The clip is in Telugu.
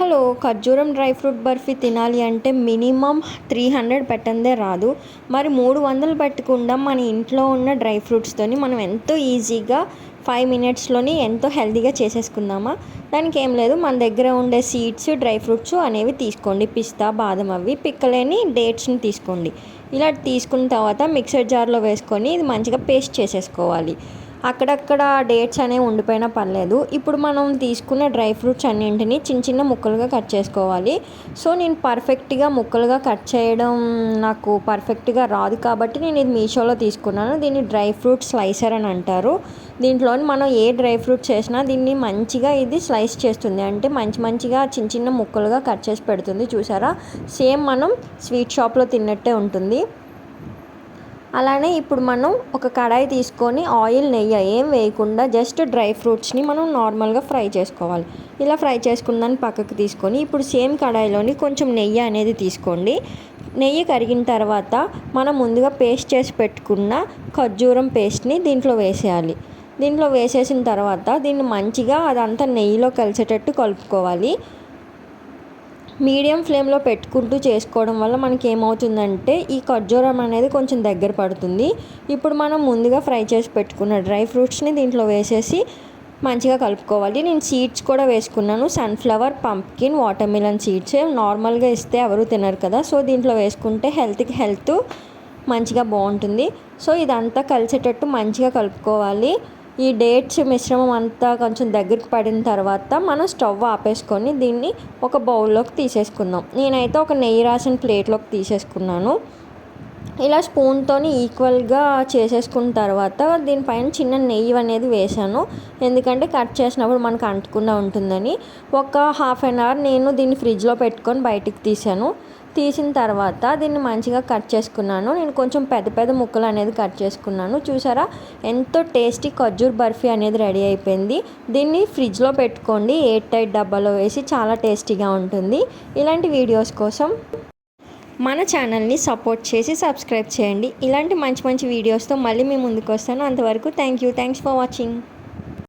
హలో, ఖర్జూరం డ్రై ఫ్రూట్ బర్ఫీ తినాలి అంటే మినిమం 300 పెట్టందే రాదు. మరి 300 పెట్టకుండా మన ఇంట్లో ఉన్న డ్రై ఫ్రూట్స్తోని మనం ఎంతో ఈజీగా 5 మినిట్స్లోని ఎంతో హెల్తీగా చేసేసుకుందామా? దానికి ఏం లేదు, మన దగ్గర ఉండే సీడ్స్ డ్రై ఫ్రూట్స్ అనేవి తీసుకోండి. పిస్తా, బాదం, అవి పిక్కలేని డేట్స్ని తీసుకోండి. ఇలా తీసుకున్న తర్వాత మిక్సర్ జార్లో వేసుకొని ఇది మంచిగా పేస్ట్ చేసేసుకోవాలి. అక్కడక్కడ డేట్స్ అనేవి ఉండిపోయినా పర్లేదు. ఇప్పుడు మనం తీసుకున్న డ్రై ఫ్రూట్స్ అన్నింటినీ చిన్న చిన్న ముక్కలుగా కట్ చేసుకోవాలి. సో నేను పర్ఫెక్ట్గా ముక్కలుగా కట్ చేయడం నాకు పర్ఫెక్ట్గా రాదు కాబట్టి నేను ఇది మీషోలో తీసుకున్నాను. దీన్ని డ్రై ఫ్రూట్ స్లైసర్ అని అంటారు. దీంట్లో మనం ఏ డ్రై ఫ్రూట్స్ చేసినా దీన్ని మంచిగా ఇది స్లైస్ చేస్తుంది. అంటే మంచిగా చిన్న చిన్న ముక్కలుగా కట్ చేసి పెడుతుంది. చూసారా, సేమ్ మనం స్వీట్ షాప్లో తిన్నట్టే ఉంటుంది. అలానే ఇప్పుడు మనం ఒక కడాయి తీసుకొని ఆయిల్, నెయ్యి ఏం వేయకుండా జస్ట్ డ్రై ఫ్రూట్స్ని మనం నార్మల్గా ఫ్రై చేసుకోవాలి. ఇలా ఫ్రై చేసుకున్నాను పక్కకు తీసుకొని ఇప్పుడు సేమ్ కడాయిలోని కొంచెం నెయ్యి అనేది తీసుకోండి. నెయ్యి కరిగిన తర్వాత మనం ముందుగా పేస్ట్ చేసి పెట్టుకున్న ఖర్జూరం పేస్ట్ని దీంట్లో వేసేయాలి. దీంట్లో వేసేసిన తర్వాత దీన్ని మంచిగా అదంతా నెయ్యిలో కలిసేటట్టు కలుపుకోవాలి. మీడియం ఫ్లేమ్లో పెట్టుకుంటూ చేసుకోవడం వల్ల మనకి ఏమవుతుందంటే ఈ ఖర్జూరం అనేది కొంచెం దగ్గర పడుతుంది. ఇప్పుడు మనం ముందుగా ఫ్రై చేసి పెట్టుకున్న డ్రై ఫ్రూట్స్ని దీంట్లో వేసేసి మంచిగా కలుపుకోవాలి. నేను సీడ్స్ కూడా వేసుకున్నాను. Sunflower, pumpkin, water melon seeds. నార్మల్గా ఇస్తే ఎవరు తినరు కదా, సో దీంట్లో వేసుకుంటే హెల్త్ మంచిగా బాగుంటుంది. సో ఇదంతా కలిసేటట్టు మంచిగా కలుపుకోవాలి. ఈ డేట్స్ మిశ్రమం అంతా కొంచెం దగ్గరికి పడిన తర్వాత మనం స్టవ్ ఆపేసుకొని దీన్ని ఒక బౌల్లోకి తీసేసుకుందాం. నేనైతే ఒక నెయ్యి రాసిన ప్లేట్లోకి తీసేసుకున్నాను. ఇలా స్పూన్తో ఈక్వల్గా చేసేసుకున్న తర్వాత దీనిపైన చిన్న నెయ్యి అనేది వేసాను. ఎందుకంటే కట్ చేసినప్పుడు మనకు అంటకుండా ఉంటుందని. ఒక హాఫ్ అన్ అవర్ నేను దీన్ని ఫ్రిడ్జ్లో పెట్టుకొని బయటికి తీసిన తర్వాత దీన్ని మంచిగా కట్ చేసుకున్నాను. నేను కొంచెం పెద్ద ముక్కలు అనేది కట్ చేసుకున్నాను. చూసారా, ఎంతో టేస్టీ ఖర్జూర్ బర్ఫీ అనేది రెడీ అయిపోయింది. దీన్ని ఫ్రిడ్జ్లో పెట్టుకోండి, ఎయిర్ టైట్ డబ్బాలో వేసి, చాలా టేస్టీగా ఉంటుంది. ఇలాంటి వీడియోస్ కోసం మన ఛానల్ని సపోర్ట్ చేసి సబ్స్క్రైబ్ చేయండి. ఇలాంటి మంచి వీడియోస్తో మళ్ళీ మీ ముందుకు వస్తాను. అంతవరకు థ్యాంక్స్ ఫర్ వాచింగ్.